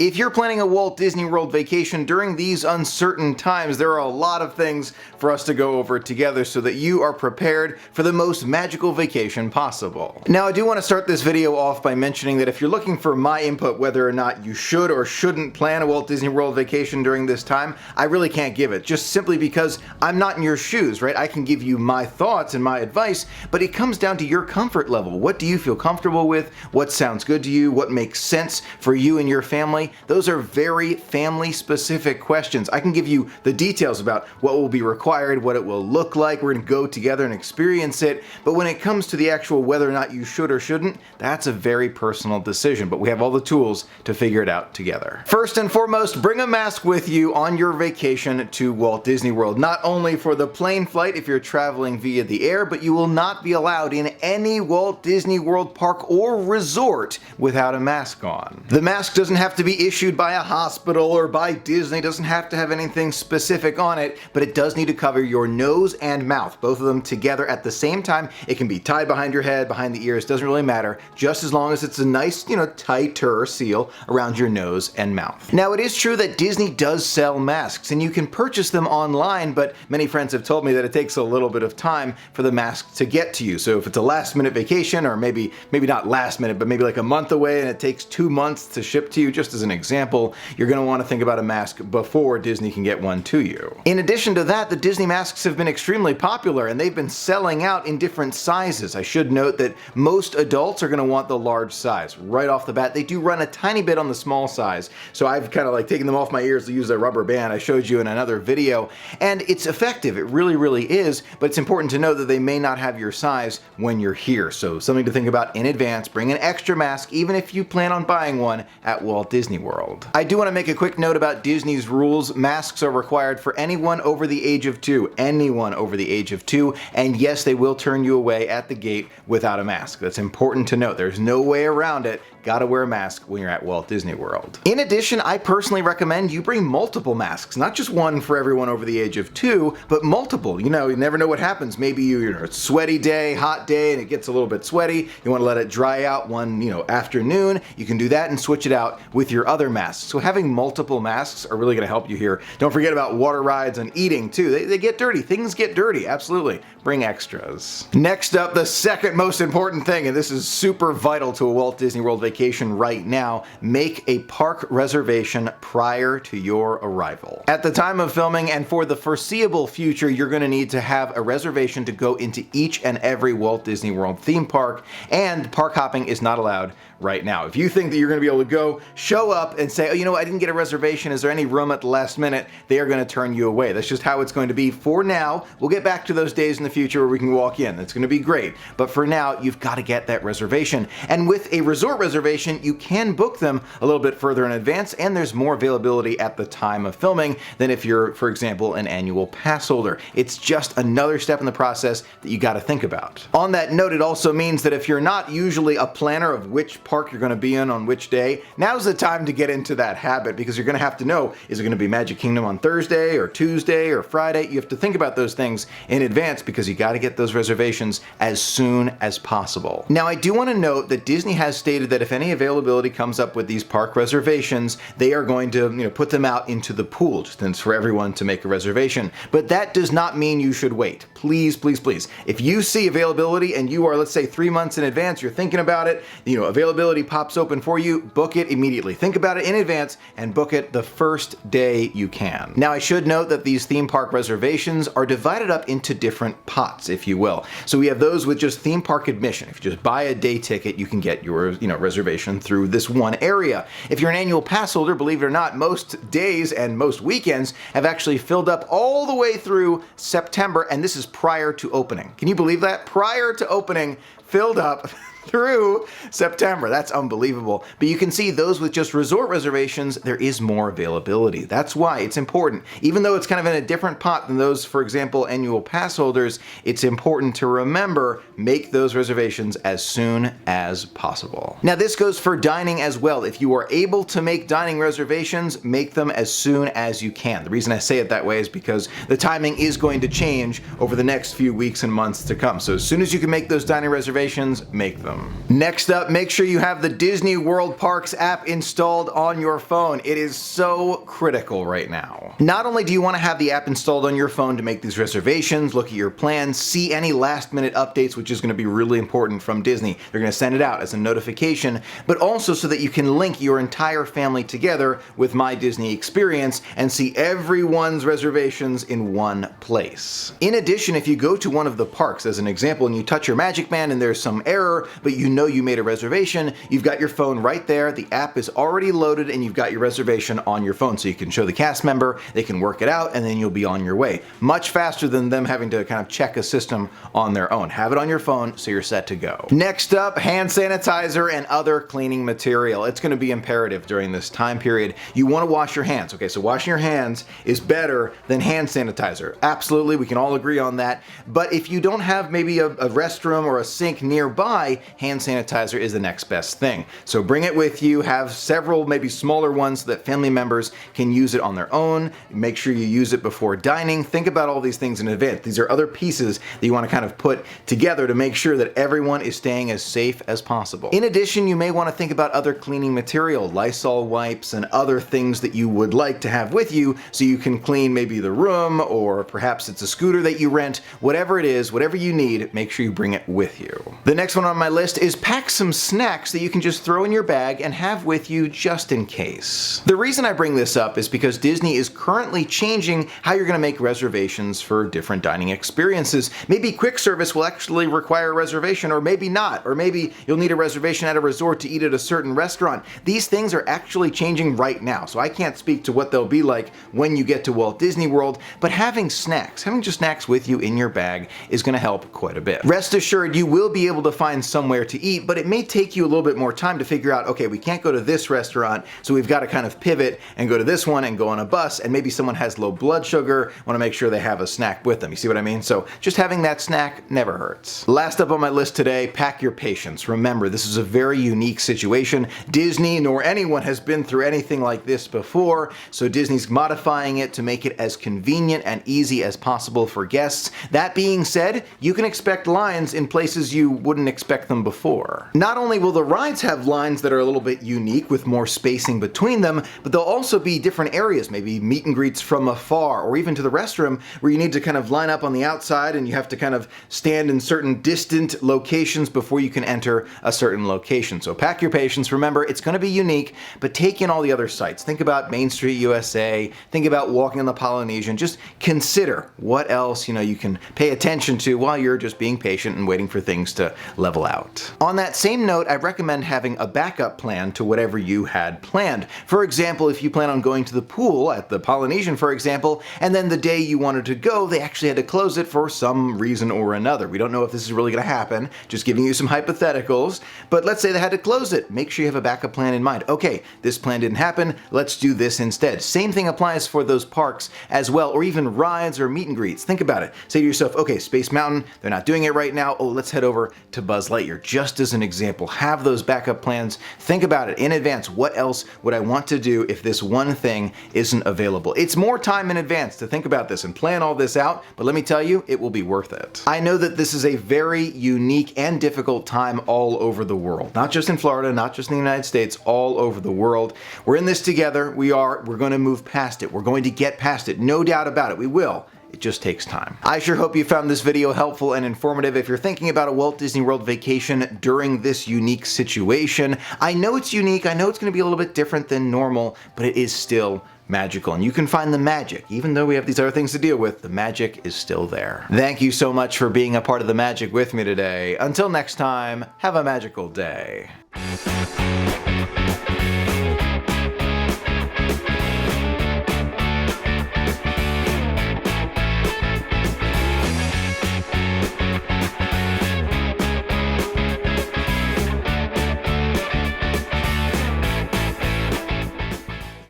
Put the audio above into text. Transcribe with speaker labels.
Speaker 1: If you're planning a Walt Disney World vacation during these uncertain times, there are a lot of things for us to go over together so that you are prepared for the most magical vacation possible. Now, I do want to start this video off by mentioning that if you're looking for my input whether or not you should or shouldn't plan a Walt Disney World vacation during this time, I really can't give it, just simply because I'm not in your shoes, right? I can give you my thoughts and my advice, but it comes down to your comfort level. What do you feel comfortable with? What sounds good to you? What makes sense for you and your family? Those are very family-specific questions. I can give you the details about what will be required, what it will look like. We're going to go together and experience it. But when it comes to the actual whether or not you should or shouldn't, that's a very personal decision. But we have all the tools to figure it out together. First and foremost, bring a mask with you on your vacation to Walt Disney World. Not only for the plane flight if you're traveling via the air, but you will not be allowed in any Walt Disney World park or resort without a mask on. The mask doesn't have to be issued by a hospital or by Disney, doesn't have to have anything specific on it, but it does need to cover your nose and mouth, both of them together at the same time. It can be tied behind your head, behind the ears, doesn't really matter, just as long as it's a nice, tighter seal around your nose and mouth. Now, it is true that Disney does sell masks, and you can purchase them online, but many friends have told me that it takes a little bit of time for the mask to get to you. So if it's a last-minute vacation, or maybe not last minute, but maybe like a month away and it takes 2 months to ship to you, just as an example, you're going to want to think about a mask before Disney can get one to you. In addition to that, the Disney masks have been extremely popular and they've been selling out in different sizes. I should note that most adults are going to want the large size. Right off the bat, they do run a tiny bit on the small size, so I've kind of taken them off my ears to use a rubber band I showed you in another video, and it's effective. It really is, but it's important to know that they may not have your size when you're here, so something to think about in advance. Bring an extra mask even if you plan on buying one at Walt Disney World. I do want to make a quick note about Disney's rules. Masks are required for anyone over the age of 2. Anyone over the age of 2. And yes, they will turn you away at the gate without a mask. That's important to note. There's no way around it. Gotta wear a mask when you're at Walt Disney World. In addition, I personally recommend you bring multiple masks. Not just one for everyone over the age of 2, but multiple. You never know what happens. Maybe you're a sweaty day, hot day, and it gets a little bit sweaty. You want to let it dry out one afternoon. You can do that and switch it out with your other masks. So having multiple masks are really going to help you here. Don't forget about water rides and eating too. They get dirty. Things get dirty. Absolutely. Bring extras. Next up, the second most important thing, and this is super vital to a Walt Disney World vacation right now, make a park reservation prior to your arrival. At the time of filming and for the foreseeable future, you're going to need to have a reservation to go into each and every Walt Disney World theme park, and park hopping is not allowed right now. If you think that you're going to be able to go, show up and say, oh, I didn't get a reservation, is there any room at the last minute? They are going to turn you away. That's just how it's going to be for now. We'll get back to those days in the future where we can walk in. That's going to be great. But for now, you've got to get that reservation. And with a resort reservation, you can book them a little bit further in advance, and there's more availability at the time of filming than if you're, for example, an annual pass holder. It's just another step in the process that you got to think about. On that note, it also means that if you're not usually a planner of which park you're going to be in on which day, now's the time to get into that habit, because you're going to have to know, is it going to be Magic Kingdom on Thursday or Tuesday or Friday? You have to think about those things in advance, because you got to get those reservations as soon as possible. Now, I do want to note that Disney has stated that if any availability comes up with these park reservations, they are going to put them out into the pool, just for everyone to make a reservation. But that does not mean you should wait. Please, please, please. If you see availability and you are, let's say, 3 months in advance, you're thinking about it, availability pops open for you, book it immediately. Think about it in advance and book it the first day you can. Now, I should note that these theme park reservations are divided up into different pots, if you will. So we have those with just theme park admission. If you just buy a day ticket, you can get your reservation through this one area. If you're an annual pass holder, believe it or not, most days and most weekends have actually filled up all the way through September, and this is prior to opening. Can you believe that? Prior to opening, filled up through September. That's unbelievable. But you can see those with just resort reservations, there is more availability. That's why it's important. Even though it's kind of in a different pot than those, for example, annual pass holders, it's important to remember, make those reservations as soon as possible. Now, this goes for dining as well. If you are able to make dining reservations, make them as soon as you can. The reason I say it that way is because the timing is going to change over the next few weeks and months to come. So as soon as you can make those dining reservations, make them. system. Next up, make sure you have the Disney World Parks app installed on your phone. It is so critical right now. Not only do you want to have the app installed on your phone to make these reservations, look at your plans, see any last minute updates, which is going to be really important from Disney. They're going to send it out as a notification, but also so that you can link your entire family together with My Disney Experience and see everyone's reservations in one place. In addition, if you go to one of the parks as an example and you touch your Magic Band and there's some error, but you know you made a reservation, you've got your phone right there, the app is already loaded, and you've got your reservation on your phone, so you can show the cast member, they can work it out, and then you'll be on your way. Much faster than them having to kind of check a system on their own. Have it on your phone so you're set to go. Next up, hand sanitizer and other cleaning material. It's going to be imperative during this time period. You want to wash your hands. Okay, so washing your hands is better than hand sanitizer. Absolutely, we can all agree on that. But if you don't have maybe a restroom or a sink nearby, hand sanitizer is the next best thing. So bring it with you, have several maybe smaller ones so that family members can use it on their own. Make sure you use it before dining. Think about all these things in advance. These are other pieces that you want to kind of put together to make sure that everyone is staying as safe as possible. In addition, you may want to think about other cleaning material, Lysol wipes and other things that you would like to have with you so you can clean maybe the room, or perhaps it's a scooter that you rent. Whatever it is, whatever you need, make sure you bring it with you. The next one on my list is pack some snacks that you can just throw in your bag and have with you just in case. The reason I bring this up is because Disney is currently changing how you're going to make reservations for different dining experiences. Maybe quick service will actually require a reservation, or maybe not, or maybe you'll need a reservation at a resort to eat at a certain restaurant. These things are actually changing right now, so I can't speak to what they'll be like when you get to Walt Disney World, but having just snacks with you in your bag is going to help quite a bit. Rest assured, you will be able to find somewhere to eat, but it may take you a little bit more time to figure out, okay, we can't go to this restaurant, so we've got to kind of pivot and go to this one and go on a bus, and maybe someone has low blood sugar, want to make sure they have a snack with them. You see what I mean? So just having that snack never hurts. Last up on my list today, pack your patience. Remember, this is a very unique situation. Disney nor anyone has been through anything like this before, so Disney's modifying it to make it as convenient and easy as possible for guests. That being said, you can expect lines in places you wouldn't expect them before. Not only will the rides have lines that are a little bit unique with more spacing between them, but there'll also be different areas, maybe meet and greets from afar, or even to the restroom, where you need to kind of line up on the outside and you have to kind of stand in certain distant locations before you can enter a certain location. So pack your patience. Remember, it's going to be unique, but take in all the other sites. Think about Main Street USA, think about walking on the Polynesian. Just consider what else you can pay attention to while you're just being patient and waiting for things to level out. On that same note, I recommend having a backup plan to whatever you had planned. For example, if you plan on going to the pool at the Polynesian, for example, and then the day you wanted to go, they actually had to close it for some reason or another. We don't know if this is really going to happen, just giving you some hypotheticals, but let's say they had to close it. Make sure you have a backup plan in mind. Okay, this plan didn't happen, let's do this instead. Same thing applies for those parks as well, or even rides or meet and greets. Think about it. Say to yourself, okay, Space Mountain, they're not doing it right now. Oh, let's head over to Buzz Lightyear. Just as an example, have those backup plans. Think about it in advance. What else would I want to do if this one thing isn't available? It's more time in advance to think about this and plan all this out, but let me tell you, it will be worth it. I know that this is a very unique and difficult time all over the world. Not just in Florida, not just in the United States, all over the world. We're in this together. We're going to move past it. We're going to get past it. No doubt about it. We will. It just takes time. I sure hope you found this video helpful and informative. If you're thinking about a Walt Disney World vacation during this unique situation, I know it's unique, I know it's going to be a little bit different than normal, but it is still magical, and you can find the magic. Even though we have these other things to deal with, the magic is still there. Thank you so much for being a part of the magic with me today. Until next time, have a magical day.